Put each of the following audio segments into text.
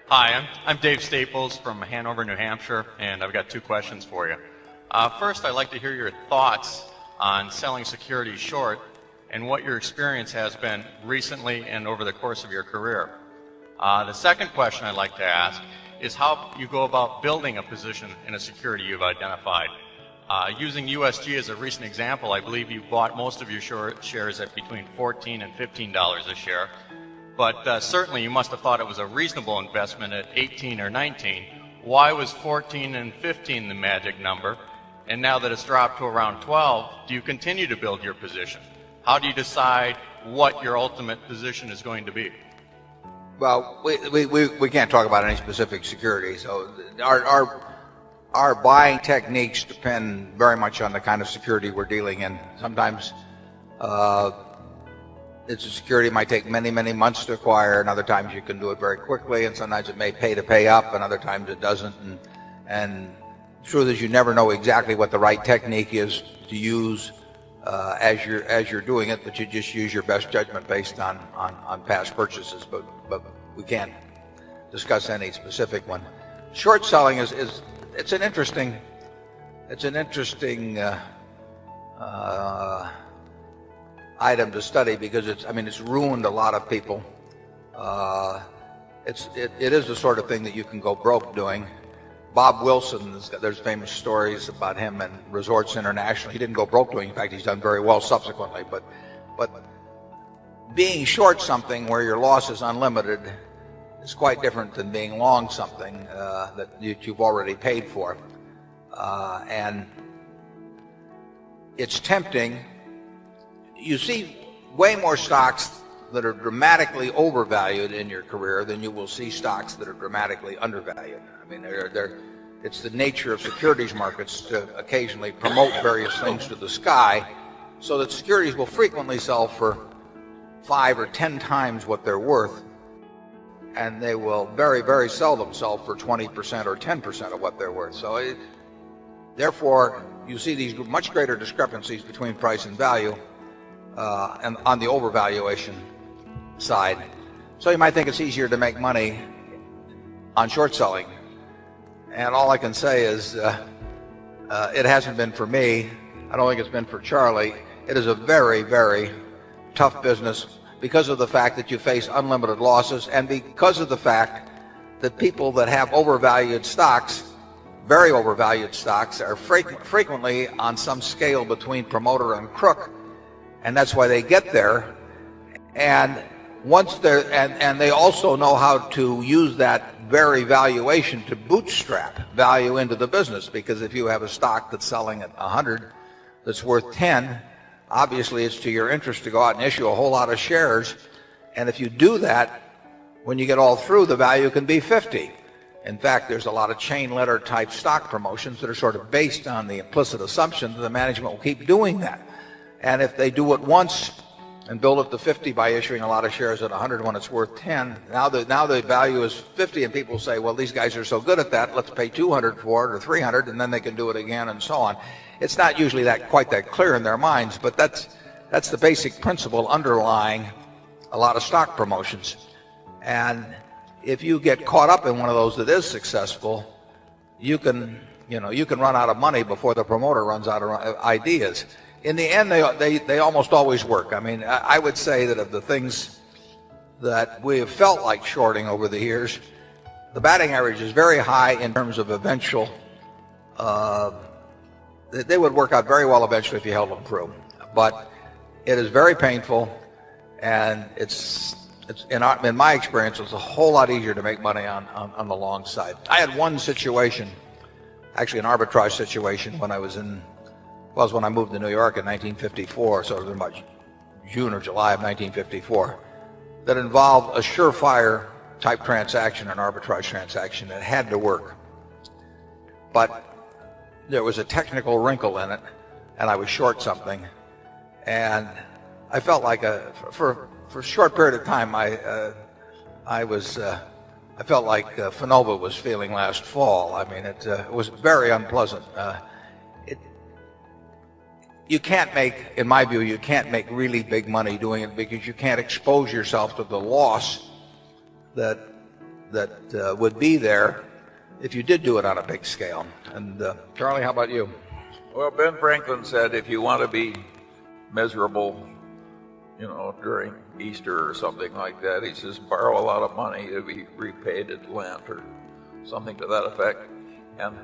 Hi, I'm Dave Staples from Hanover, New Hampshire, and I've got two questions for you. First, I'd like to hear your thoughts on selling securities short and what your experience has been recently and over the course of your career. The second question I'd like to ask is how you go about building a position in a security you've identified. Using USG as a recent example, I believe you bought most of your short shares at between $14 and $15 a share. But certainly you must have thought it was a reasonable investment at 18 or 19. Why was 14 and 15 the magic number? And now that it's dropped to around 12, do you continue to build your position? How do you decide what your ultimate position is going to be? Well, we can't talk about any specific securities. So our buying techniques depend very much on the kind of security we're dealing in. Sometimes it's a security that might take many, many months to acquire, and other times you can do it very quickly, and sometimes it may pay to pay up, and other times it doesn't. And the truth is you never know exactly what the right technique is to use as you're doing it, but you just use your best judgment based on past purchases. But we can't discuss any specific one. Short selling it's an interesting item to study because it's ruined a lot of people. It is the sort of thing that you can go broke doing. Bob Wilson, there's famous stories about him and Resorts International. He didn't go broke doing. In fact, he's done very well subsequently. But being short something where your loss is unlimited is quite different than being long something that you've already paid for. And it's tempting. You see way more stocks that are dramatically overvalued in your career than you will see stocks that are dramatically undervalued. I mean, it's the nature of securities markets to occasionally promote various things to the sky, so that securities will frequently sell for 5 or 10 times what they're worth, and they will very, very seldom sell for 20% or 10% of what they're worth. So therefore, you see these much greater discrepancies between price and value and on the overvaluation side. So you might think it's easier to make money on short selling. And all I can say is it hasn't been for me. I don't think it's been for Charlie. It is a very, very tough business because of the fact that you face unlimited losses and because of the fact that people that have overvalued stocks, very overvalued stocks, are frequently on some scale between promoter and crook. And that's why they get there. And once they're and they also know how to use that very valuation to bootstrap value into the business, because if you have a stock that's selling at 100 that's worth 10, obviously it's to your interest to go out and issue a whole lot of shares. And if you do that, when you get all through, the value can be 50. In fact, there's a lot of chain letter type stock promotions that are sort of based on the implicit assumption that the management will keep doing that. And if they do it once and build it to 50 by issuing a lot of shares at 100 when it's worth 10, now the value is 50, and people say, well, these guys are so good at that, let's pay 200 for it or 300, and then they can do it again and so on. It's not usually quite that clear in their minds, but that's the basic principle underlying a lot of stock promotions. And if you get caught up in one of those that is successful, you can run out of money before the promoter runs out of ideas. In the end, they almost always work. I mean, I would say that of the things that we have felt like shorting over the years, the batting average is very high in terms of eventual. They would work out very well eventually if you held them through. But it is very painful, and it's in my experience, it's a whole lot easier to make money on the long side. I had one situation, actually an arbitrage situation, when I moved to New York in 1954, so it was about June or July of 1954, that involved a surefire type transaction, an arbitrage transaction that had to work. But there was a technical wrinkle in it, and I was short something, and I felt like for a short period of time I felt like Fanova was feeling last fall. I mean, it was very unpleasant. You can't make, in my view, you can't make really big money doing it because you can't expose yourself to the loss that that would be there if you did do it on a big scale. And Charlie, how about you? Well, Ben Franklin said if you want to be miserable, during Easter or something like that, he says borrow a lot of money to be repaid at Lent or something to that effect. And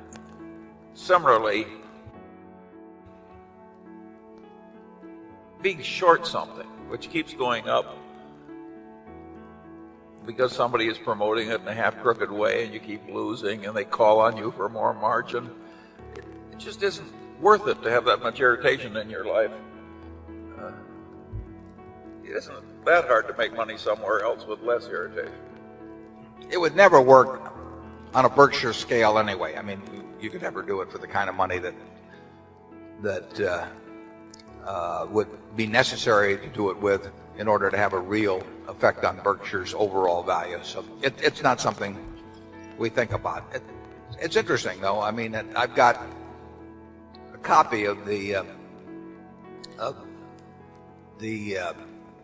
similarly, being short something, which keeps going up because somebody is promoting it in a half-crooked way and you keep losing and they call on you for more margin, it just isn't worth it to have that much irritation in your life. It isn't that hard to make money somewhere else with less irritation. It would never work on a Berkshire scale anyway. I mean, you could never do it for the kind of money that would be necessary to do it with in order to have a real effect on Berkshire's overall value. So it's not something we think about. It's interesting, though. I mean, I've got a copy of the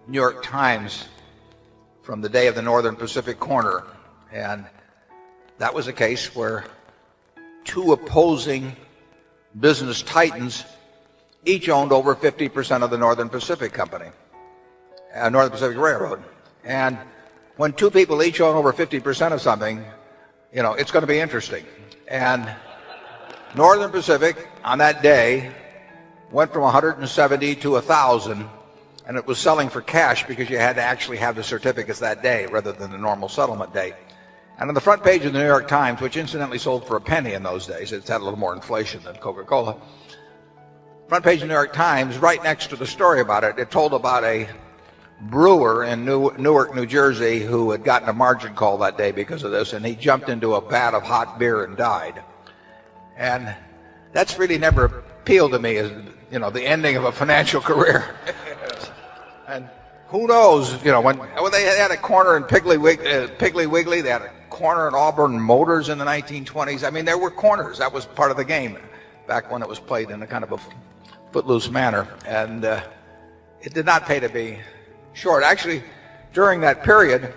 New York Times from the day of the Northern Pacific corner, and that was a case where two opposing business titans each owned over 50% of the Northern Pacific Company, Northern Pacific Railroad. And when two people each own over 50% of something, it's going to be interesting. And Northern Pacific on that day went from 170 to 1,000, and it was selling for cash because you had to actually have the certificates that day rather than the normal settlement date. And on the front page of the New York Times, which incidentally sold for a penny in those days, it's had a little more inflation than Coca-Cola, front page of the New York Times, right next to the story about it, it told about a brewer in Newark, New Jersey, who had gotten a margin call that day because of this, and he jumped into a vat of hot beer and died. And that's really never appealed to me as, the ending of a financial career. And who knows, when they had a corner in Piggly Wiggly, they had a corner in Auburn Motors in the 1920s. I mean, there were corners. That was part of the game back when it was played in a kind of a footloose manner. And it did not pay to be short. Actually, during that period,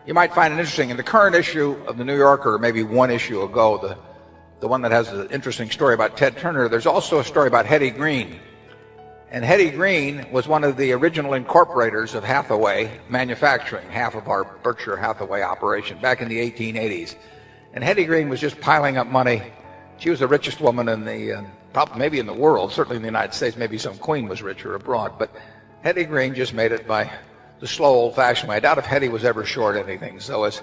you might find it interesting. In the current issue of the New Yorker, maybe one issue ago, the one that has the interesting story about Ted Turner, there's also a story about Hetty Green. And Hetty Green was one of the original incorporators of Hathaway Manufacturing, half of our Berkshire Hathaway operation, back in the 1880s. And Hetty Green was just piling up money. She was the richest woman in the, probably maybe in the world, certainly in the United States. Maybe some queen was richer abroad. But Hetty Green just made it by the slow, old-fashioned way. I doubt if Hetty was ever short anything. So as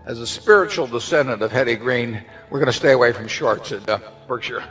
a spiritual descendant of Hetty Green, we're going to stay away from shorts at Berkshire.